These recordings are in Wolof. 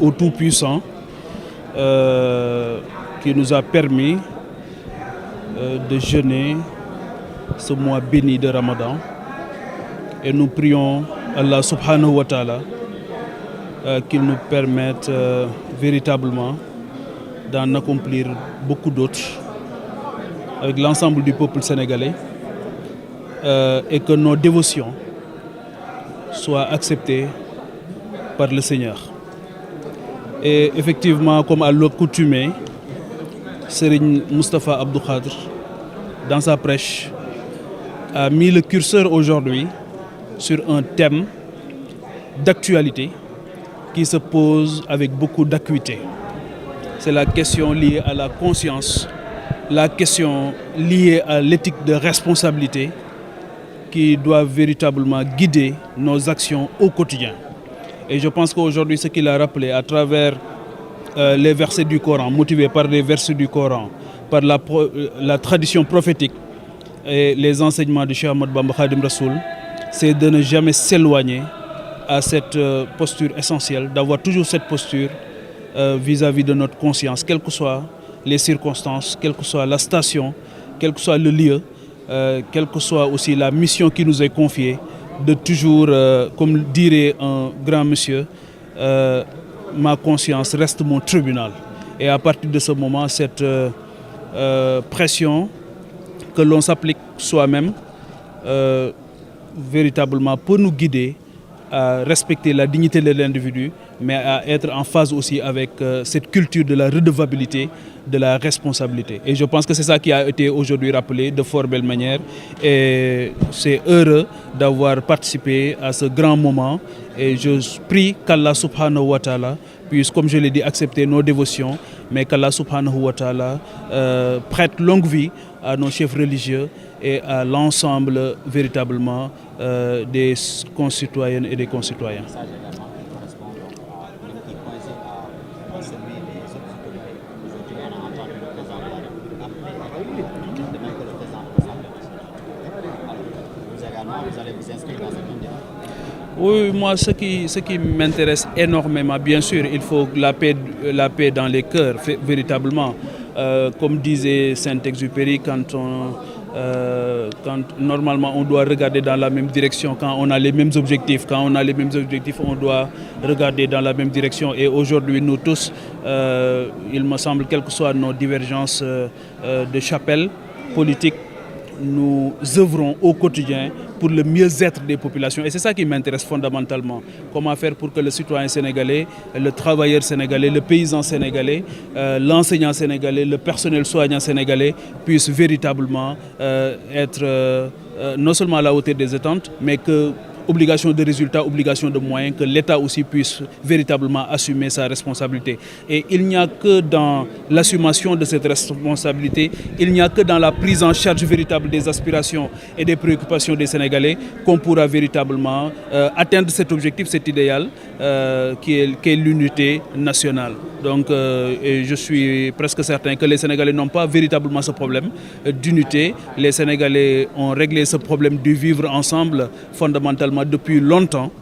Au Tout-Puissant qui nous a permis de jeûner ce mois béni de Ramadan. Et nous prions Allah subhanahu wa ta'ala qu'il nous permette véritablement d'en accomplir beaucoup d'autres avec l'ensemble du peuple sénégalais et que nos dévotions soient acceptées par le Seigneur. Et effectivement, comme à l'accoutumée, Serigne Moustapha Abdou Khadr, dans sa prêche, a mis le curseur aujourd'hui sur un thème d'actualité qui se pose avec beaucoup d'acuité. C'est la question liée à la conscience, la question liée à l'éthique de responsabilité qui doit véritablement guider nos actions au quotidien. Et je pense qu'aujourd'hui, ce qu'il a rappelé à travers les versets du Coran, motivés par les versets du Coran, par la tradition prophétique et les enseignements de Cheikh Ahmadou Bamba Khadim Rassoul, c'est de ne jamais s'éloigner à cette posture essentielle, d'avoir toujours cette posture vis-à-vis de notre conscience, quelles que soient les circonstances, quelle que soit la station, quel que soit le lieu, quelle que soit aussi la mission qui nous est confiée, de toujours, comme dirait un grand monsieur, ma conscience reste mon tribunal. Et à partir de ce moment, cette pression que l'on s'applique soi-même, véritablement peut nous guider à respecter la dignité de l'individu, mais à être en phase aussi avec cette culture de la redevabilité, de la responsabilité. Et je pense que c'est ça qui a été aujourd'hui rappelé de fort belle manière. Et c'est heureux d'avoir participé à ce grand moment. Et je prie qu'Allah subhanahu wa ta'ala puisse, comme je l'ai dit, accepter nos dévotions, mais qu'Allah subhanahu wa ta'ala prête longue vie à nos chefs religieux et à l'ensemble véritablement des concitoyennes et des concitoyens. Oui, moi, ce qui m'intéresse énormément, bien sûr, il faut la paix dans les cœurs, véritablement. Comme disait Saint-Exupéry, quand normalement on doit regarder dans la même direction, quand on a les mêmes objectifs, on doit regarder dans la même direction. Et aujourd'hui, nous tous, il me semble, quelles que soient nos divergences de chapelle politique, nous œuvrons au quotidien pour le mieux-être des populations. Et c'est ça qui m'intéresse fondamentalement. Comment faire pour que le citoyen sénégalais, le travailleur sénégalais, le paysan sénégalais, l'enseignant sénégalais, le personnel soignant sénégalais puissent véritablement être non seulement à la hauteur des attentes, mais que obligation de résultats, obligation de moyens, que l'État aussi puisse véritablement assumer sa responsabilité. Et il n'y a que dans l'assumation de cette responsabilité, il n'y a que dans la prise en charge véritable des aspirations et des préoccupations des Sénégalais qu'on pourra véritablement atteindre cet objectif, cet idéal qui est l'unité nationale. Donc et je suis presque certain que les Sénégalais n'ont pas véritablement ce problème d'unité. Les Sénégalais ont réglé ce problème du vivre ensemble fondamentalement depuis longtemps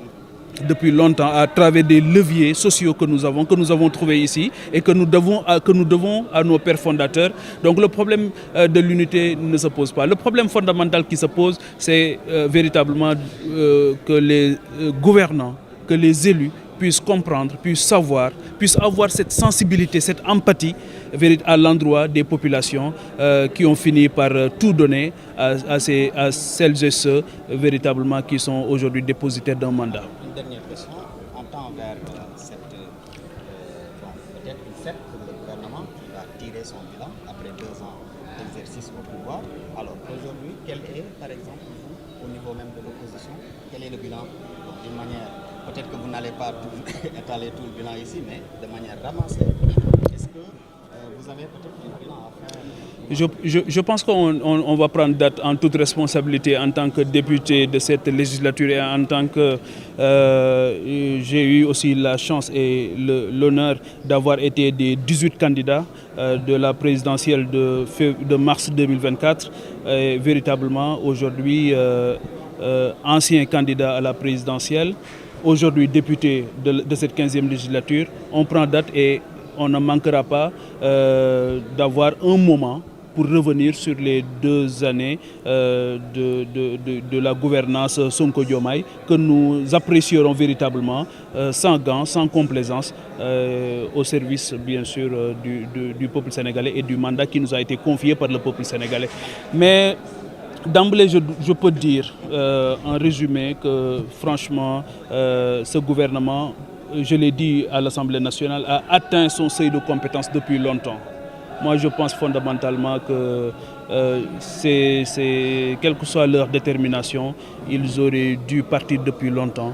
à travers des leviers sociaux que nous avons trouvés ici et que nous devons à nos pères fondateurs. Donc le problème de l'unité ne se pose pas. Le problème fondamental qui se pose, c'est véritablement que les gouvernants, que les élus puissent comprendre, puissent savoir, puissent avoir cette sensibilité, cette empathie à l'endroit des populations qui ont fini par tout donner à celles et ceux véritablement qui sont aujourd'hui dépositaires d'un mandat. Une dernière question, en temps vers peut-être une fête pour le gouvernement qui va tirer son bilan après 2 ans d'exercice au pouvoir. Alors aujourd'hui, quel est, par exemple, vous, au niveau même de l'opposition, quel est le bilan? D'une manière, peut-être que vous n'allez pas étaler tout le bilan ici, mais de manière ramassée, est-ce que vous avez peut-être un bilan à faire? Je pense qu'on va prendre date en toute responsabilité en tant que député de cette législature et en tant que j'ai eu aussi la chance et l'honneur d'avoir été des 18 candidats de la présidentielle de mars 2024. Et véritablement, aujourd'hui, ancien candidat à la présidentielle, aujourd'hui député de cette 15e législature, on prend date et on ne manquera pas d'avoir un moment pour revenir sur les 2 années de la gouvernance Sonko-Diomaye que nous apprécierons véritablement sans gants, sans complaisance, au service bien sûr du peuple sénégalais et du mandat qui nous a été confié par le peuple sénégalais. Mais d'emblée, je peux dire en résumé que franchement, ce gouvernement, je l'ai dit à l'Assemblée nationale, a atteint son seuil de compétence depuis longtemps. Moi, je pense fondamentalement que quelle que soit leur détermination, ils auraient dû partir depuis longtemps.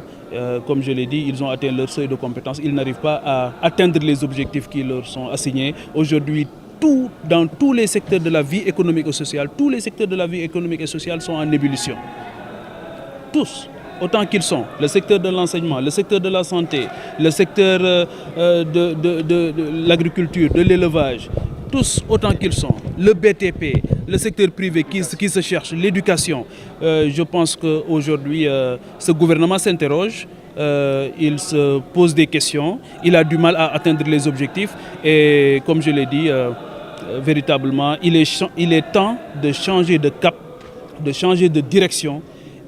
Comme je l'ai dit, ils ont atteint leur seuil de compétence. Ils n'arrivent pas à atteindre les objectifs qui leur sont assignés. Aujourd'hui, dans tous les secteurs de la vie économique et sociale, tous les secteurs de la vie économique et sociale sont en ébullition. Tous, autant qu'ils sont. Le secteur de l'enseignement, le secteur de la santé, le secteur de l'agriculture, de l'élevage, tous autant qu'ils sont. Le BTP, le secteur privé qui se cherche, l'éducation. Je pense qu'aujourd'hui, ce gouvernement s'interroge, il se pose des questions, il a du mal à atteindre les objectifs et comme je l'ai dit, véritablement, il est temps de changer de cap, de changer de direction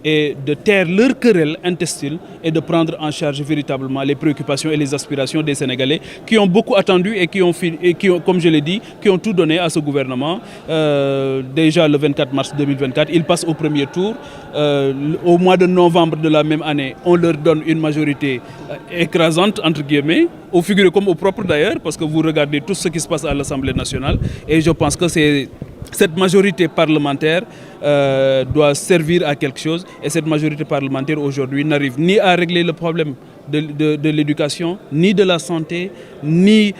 et de taire leur querelle intestine et de prendre en charge véritablement les préoccupations et les aspirations des Sénégalais qui ont beaucoup attendu et qui ont, comme je l'ai dit, qui ont tout donné à ce gouvernement. Déjà le 24 mars 2024, ils passent au premier tour. Au mois de novembre de la même année, on leur donne une majorité écrasante, entre guillemets, au figuré comme au propre d'ailleurs, parce que vous regardez tout ce qui se passe à l'Assemblée nationale. Et je pense que cette majorité parlementaire doit servir à quelque chose et cette majorité parlementaire aujourd'hui n'arrive ni à régler le problème de l'éducation, ni de la santé, ni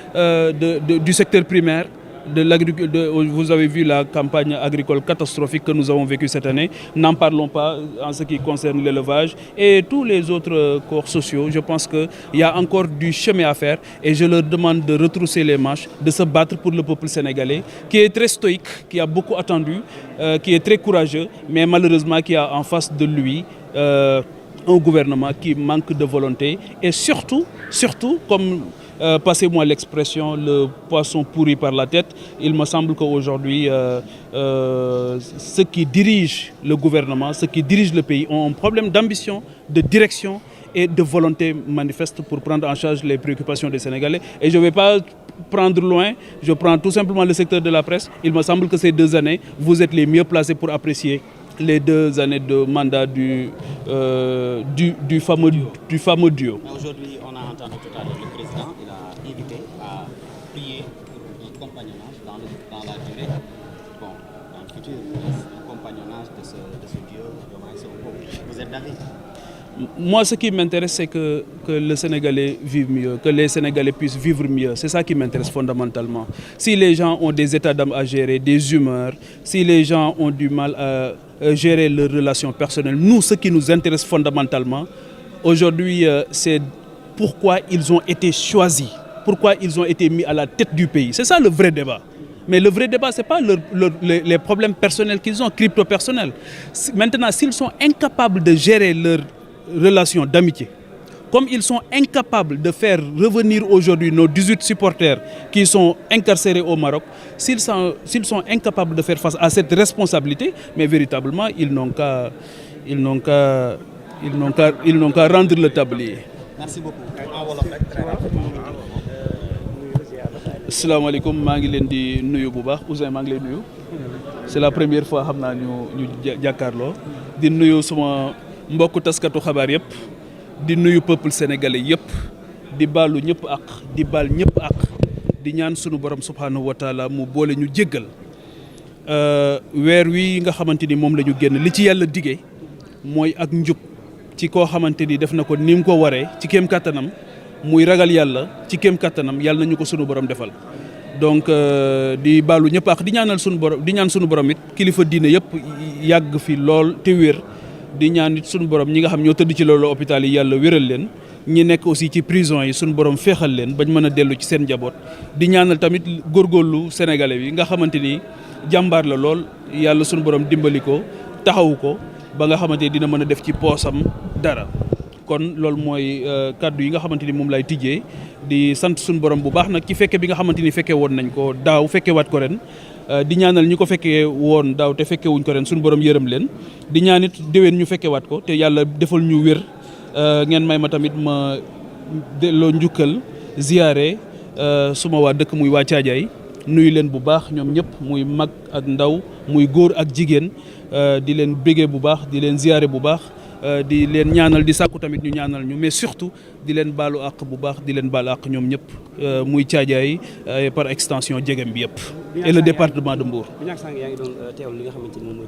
du secteur primaire. Vous avez vu la campagne agricole catastrophique que nous avons vécue cette année. N'en parlons pas en ce qui concerne l'élevage et tous les autres corps sociaux. Je pense qu'il y a encore du chemin à faire et je leur demande de retrousser les manches, de se battre pour le peuple sénégalais qui est très stoïque, qui a beaucoup attendu, qui est très courageux, mais malheureusement qui a en face de lui un gouvernement qui manque de volonté et surtout comme passez-moi l'expression, le poisson pourri par la tête. Il me semble qu'aujourd'hui, ceux qui dirigent le gouvernement, ceux qui dirigent le pays ont un problème d'ambition, de direction et de volonté manifeste pour prendre en charge les préoccupations des Sénégalais. Et je ne vais pas prendre loin, je prends tout simplement le secteur de la presse. Il me semble que ces 2 années, vous êtes les mieux placés pour apprécier les 2 années de mandat du fameux duo. Aujourd'hui, on a entendu tout à l'heure le président, il a invité à prier pour un compagnonnage dans la durée, bon, dans le futur, un compagnonnage de ce duo Diomaye Sonko. Vous êtes d'accord? Moi, ce qui m'intéresse, c'est que le Sénégalais vive mieux, que les Sénégalais puissent vivre mieux. C'est ça qui m'intéresse fondamentalement. Si les gens ont des états d'âme à gérer, des humeurs, si les gens ont du mal à gérer leurs relations personnelles, nous, ce qui nous intéresse fondamentalement, aujourd'hui, c'est pourquoi ils ont été choisis, pourquoi ils ont été mis à la tête du pays. C'est ça le vrai débat. Mais le vrai débat, ce n'est pas les problèmes personnels qu'ils ont, crypto-personnels. Maintenant, s'ils sont incapables de gérer leurs relations d'amitié, comme ils sont incapables de faire revenir aujourd'hui nos 18 supporters qui sont incarcérés au Maroc, s'ils sont incapables de faire face à cette responsabilité, mais véritablement, ils n'ont qu'à rendre le tablier. Merci beaucoup. Asalaamaaleykum, maa ngi leen di nuyu bu baax Ouzin, maa ngi lay nuyu. C'est la première fois xam naa ñu jàkkaarloo di nuyu suma mbokku taskatu xabaar yëpp di nuyu peuple sénégalais yëpp di baalu ñëpp ak di baal ñëpp ak di ñaan sunu borom subhanahu wa taala mu boole ñu jéggal weer wi nga xamante ni moom la ñu génn li ci yàlla digee mooy ak njub ci koo xamante ni def na ko ni mu ko waree ci kéem kattanam muy ragal yàlla ci kéem kattanam yàlla nañu ko sunu borom defal. Donc di baalu ñëpp ak di ñaanal sunu borom di ñaan sunu borom it kilifa diine yëpp yàgg fi lool te wér. di ñaan it suñu borom ñi nga xam ñoo tëdd ci loolu hôpital yi yàlla wéral leen ñi nekk aussi ci prison yi suñu borom féexal leen bañ mën a dellu ci seen njaboot di ñaanal tamit góorgóorlu sénégalais bi nga xamante ni jàmbaar la lool yàlla suñu borom dimbali ko taxawu ko ba nga xamante ni dina mën a def ci poosam dara kon loolu mooy kaddu yi nga xamante ni moom lay tijjee di sant suñu borom bu baax nag ci fekke bi nga xamante ni fekke woon nañ ko daaw fekke waat ko ren di ñaanal ñi ko fekkee woon daaw te fekke wuñ ko ren suñu borom yërëm leen di ñaanit déwén ñu fekke waat ko te yàlla defal ñu wér ngeen may ma tamit ma delloo njukkal ziyaare suma waa dëkk muy waa Caajaay nuyu leen bu baax ñoom ñëpp muy mag ak ndaw muy góor ak jigéen di leen bégee bu baax di leen ziyaare bu baax di leen ñaanal di sàkku tamit ñu ñaanal ñu mais surtout di leen baalu àq bu baax di leen baalu àq ñoom ñëpp muy Caajaay par extension Jegem bi yëpp et le département de Mbour. bi sànq yaa ngi doon teewlu li nga xamante ni moom mooy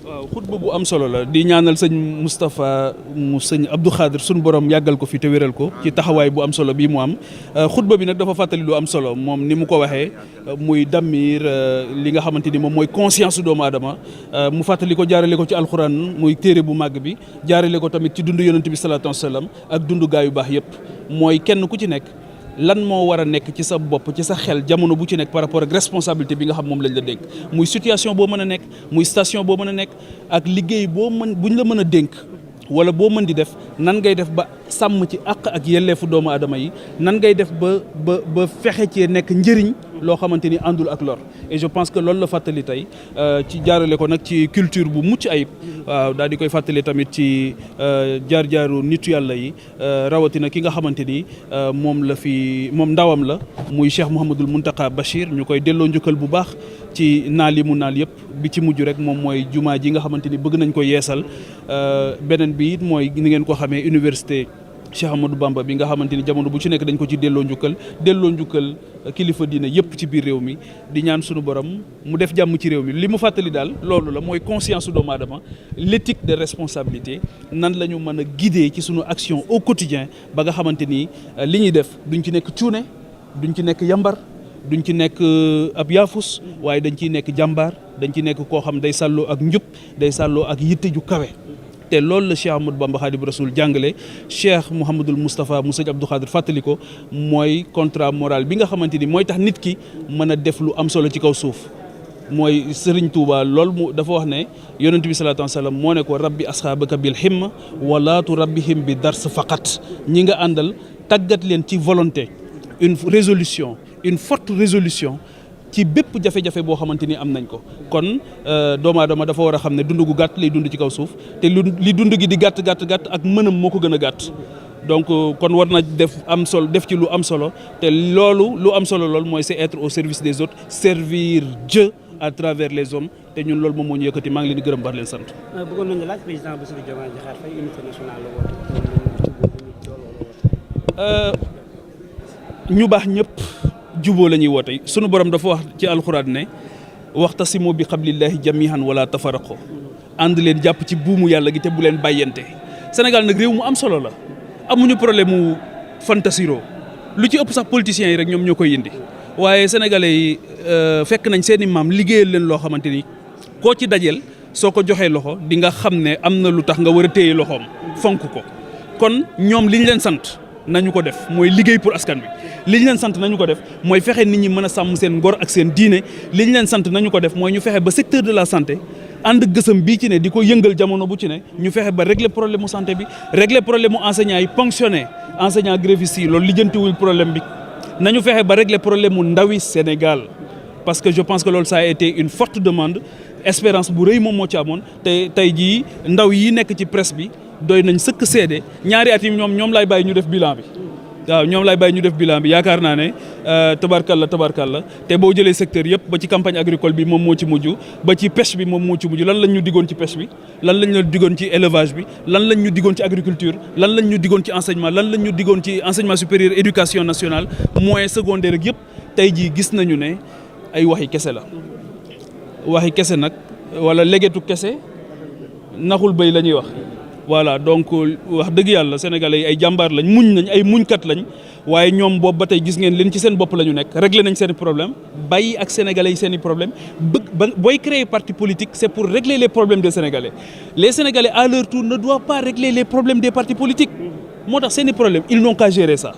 waaw xutba bu am solo la di ñaanal sëñ Moustapha mu sëñ Abdou Khadir suñu borom yàggal ko fi te wéral ko ci taxawaay bu am solo bii mu am xutba bi nag dafa fàttali lu am solo moom ni mu ko waxee muy dammir li nga xamante ni moom mooy conscience doomu aadama mu fàttali ko jaarale ko ci alxuraan muy téere bu màgg bi jaarale ko tamit ci dundu yonent bi salaatu wasalaam ak dundu gaa yu baax yëpp mooy kenn ku ci nekk lan moo war a nekk ci sa bopp ci sa xel jamono bu ci nekk par rapport ak responsabilité bi nga xam moom lañ la dénk muy situation boo mën a nekk muy station boo mën a nekk ak liggéey buñ la mën a dénk wala boo mën di def nan ngay def ba sàmm ci àq ak yelleefu doomu aadama yi nan ngay def ba fexe cee nekk njëriñ loo xamante ni àndul ak lor et je pense que loolu la fàttali tey ci jaarale ko nag ci culture bu mucc ayib waaw daal di koy fàttali tamit ci jaar-jaaru nitu yàlla yi rawatina ki nga xamante ni moom ndawam la muy Cheikh Mouhamadul Mountakha Bachir ñu koy delloo njukkal bu baax ci naal yi mu naal yëpp bi ci mujj rek moom mooy jumaa ji nga xamante ni bëgg nañ ko yeesal beneen bi it mooy ni ngeen ko xamee université Cheikh Amadou Bamba bi nga xamante ni jamono bu ci nekk dañ ko ci delloo njukkal kilifa diine yëpp ci biir réew mi di ñaan sunu borom mu def jàmm ci réew mi li mu fàttali daal loolu la mooy conscience su doomu aadama l'éthique de responsabilité nan la ñu mën a guider ci sunu action au quotidien ba nga xamante ni li ñuy def duñ ci nekk cuune duñ ci nekk yambar duñ ci nekk ab yaafus waaye dañ ciy nekk jàmbaar dañ ci nekk koo xam day sàlloo ak njub day sàlloo ak yitte ju kawe te loolu la Cheikh Ahmadou Bamba Khadimu Rasul jàngale Cheikh Mouhamadul Moustapha mu sëñ Abdou Khadir fàttali ko mooy contrat moral bi nga xamante ni mooy tax nit ki mën a def lu am solo ci kaw suuf mooy Serigne Touba loolu mu dafa wax ne yonent bi salaatu wasalaam moo ne ko rabbi asxaabaka bil himma walaatu rabbihim bi dars faqat ñi nga àndal tàggat leen ci volonté une forte résolution ci bépp jafe-jafe boo xamante ni am nañ ko kon doomu aadama dafa war a xam ne dund gu gàtt lay dund ci kaw suuf te li dund gi di gàtt ak mënam moo ko gën a gàtt donc kon war na def ci lu am solo te loolu lu am solo loolu mooy c'est être au service des autres servir Dieu à travers les hommes te ñun loolu moom moo ñu yëkkati maa ngi leen di gërëm baax leen sant. bëggoon nañu laaj président Bassirou Diomaye Diakhar Faye unité nationale la woote. ñu baax ñëpp. juboo la ñuy woote sunu borom dafa wax ci alxuraan ne waxtasimu bi xablillahi jamihan wala tafaraqo ànd leen jàpp ci buumu yàlla gi te bu leen bàyyante Sénégal nag réew mu am solo la amuñu problème mu fantasiro lu ci ëpp sax politiciens yi rek ñoom ñoo koy indi waaye sénégalais yi fekk nañ seeni maam liggéeyal leen loo xamante ni koo ci dajeel soo ko joxee loxo di nga xam ne am na lu tax nga war a téye loxoom fonk ko kon ñoom liñ leen sant nañu ko def mooy liggéey pour askan wi li ñu leen sant nañu ko def mooy fexe nit ñi mën a sàmm seen ngor ak seen diine li ñu leen sant nañu ko def mooy ñu fexe ba secteur de la santé ànd gësëm bii ci ne di ko yëngal jamono bu ci ne ñu fexe ba régler problème mu santé bi régler problème mu enseignants yi ponctionné enseignants grévistes yi loolu lijjantiwul problème bi nañu fexe ba régler problème mu ndawi Sénégal parce que je pense que loolu ça a été une forte demande espérance bu rëy moom moo ci amoon te tey jii ndaw yi nekk ci presse bi doy nañ sëkk seede ñaari at yi ñoom lay bàyyi ñu def bilan bi waaw ñoom lay bàyyi ñu def bilan bi yaakaar naa ne tabarkalla te boo jëlee secteur yëpp ba ci campagne agricole bi moom moo ci mujj ba ci pêche bi moom moo ci mujj lan lañ ñu diggoon ci pêche bi lan lañ ñu diggoon ci élevage bi lan lañ ñu diggoon ci agriculture lan lañ ñu diggoon ci enseignement lan lañ ñu diggoon ci enseignement supérieur éducation nationale moyen secondaire ak yëpp tey jii gis nañu ne ay waxi kese la waxi kese nag wala legetu kese naxul béy la ñuy wax voilà donc wax dëgg yàlla sénégalais yi ay jàmbaar lañ nañ ay muñkat lañ waaye ñoom boobu ba tey gis ngeen leen ci seen bopp la ñu nekk réglé nañ seen i problème bàyyi ak sénégalais yi seen i problème booy créer parti politique c'est pour régler les problèmes des sénégalais les sénégalais à leur tour ne doivent pas régler les problèmes des partis politiques moo tax seen i problème ils n'ont qu'à gérer ça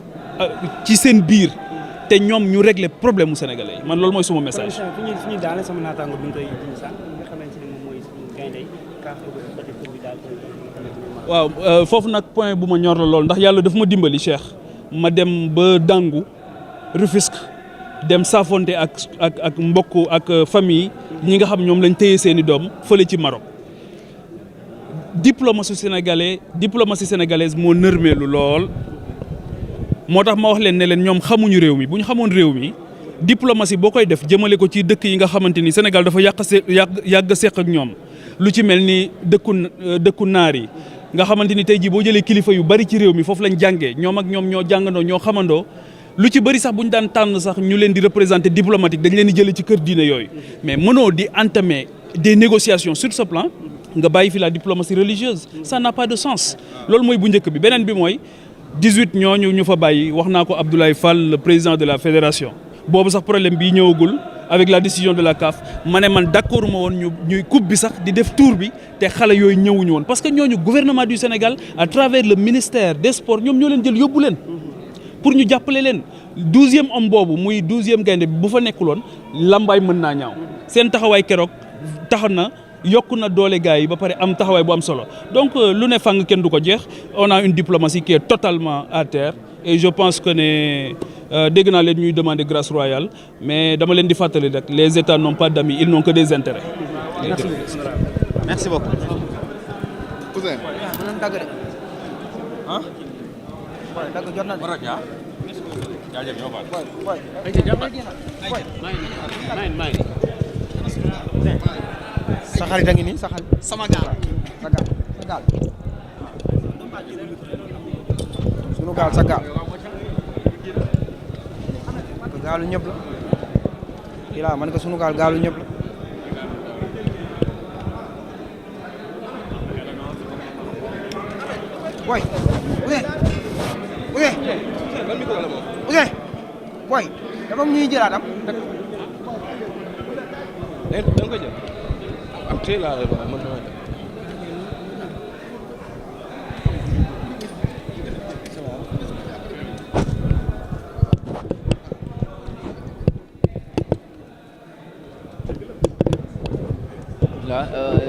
ci seen biir te ñoom ñu régler problème mu sénégalais yi man loolu mooy suma message. fi ñuy daane sama naataango bi ñu koy indi sax nga xamante ni moom mooy waaw foofu nag point bu ma ñor la lool ndax yàlla daf ma dimbali Cheikh ma dem ba Dangu Rufisque dem saafonte ak mbokk ak famille ñi nga xam ñoom lañ téye seeni doom fële ci Maroc. diplomatie sénégalaise moo nërmeelu lool moo tax ma wax leen ne leen ñoom xamuñu réew mi bu ñu xamoon réew mi diplomatie boo koy def jëmale ko ci dëkk yi nga xamante ni Sénégal dafa yàgg seq ak ñoom lu ci mel ni dëkku naar yi nga xamante ni tey jii boo jëlee kilifa yu bari ci réew mi foofu lañ jàngee ñoom ak ñoom ñoo jàngandoo ñoo xamandoo lu ci bëri sax bu ñu daan tànn sax ñu leen di représenter diplomatique dañ leen di jëlee ci kër diine yooyu mais mënoo di entamer des négociations sur ce plan nga bàyyi fi la diplomatie religieuse ça n'a pas de sens loolu mooy bu njëkk bi beneen bi mooy 18 ñooñu ñu fa bàyyi wax naa ko Abdoulaye Fall le président de la fédération boobu sax problème bii ñëwagul avec la décision de la CAF ma ne man d'accord ma woon ñuy coupe bi sax di def tour bi te xale yooyu ñëwuñu woon parce que ñooñu gouvernement du Sénégal à travers le ministère des sports ñoom ñoo leen jël yóbbu leen pour ñu jàppale leen 12e homme boobu muy 12e gaynde bi bu fa nekkuloon lambaay mën naa ñaaw seen taxawaay keroog tax na yokk na doole gars yi ba pare am taxawaay bu am solo donc lu ne fàng kenn du ko jeex on a une diplomatie qui est totalement à terre et je pense que ne dégg naa leen ñuy demander grâce royale mais dama leen di fàttali rek les États n'ont pas d'amis ils n'ont que des intérêts. Merci beaucoup. sa xarit a ngi nii sa xarit sama gaal. sa gaal sunu gaal sa gaal gaalu ñëpp la kii laa man ko sunu gaal gaalu ñëpp la boy boy dafa am ñuy jëlaat am am tey laa lay wax man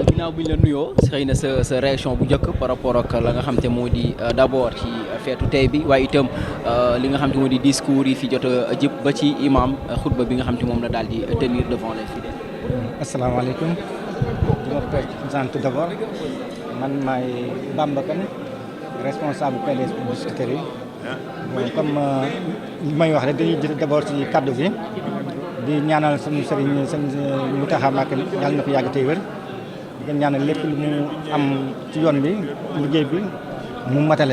ginnaaw bu ñu la nuyoo xëy na sa réaction bu njëkk par rapport ak la nga xam te moo di d'abord ci feetu tey bi waaye itam li nga xam te moo di discours yi fi jot a jëp ba ci imam xutba bi nga xam te moom la daal di tenir devant les fidèles. asalaamaaleykum di ma présente d'abord man maay Bamba Kane responsable PDS bu Biscuiterie bon comme li may wax rek dañuy jël d'abord ci kaddu gi di ñaanal suñu sëriñ sëñ Mountakha Mbacké yàlla na ko yàgg tey wér di ñaanal lépp lu mu am ci yoon bi liggéey bi mu matale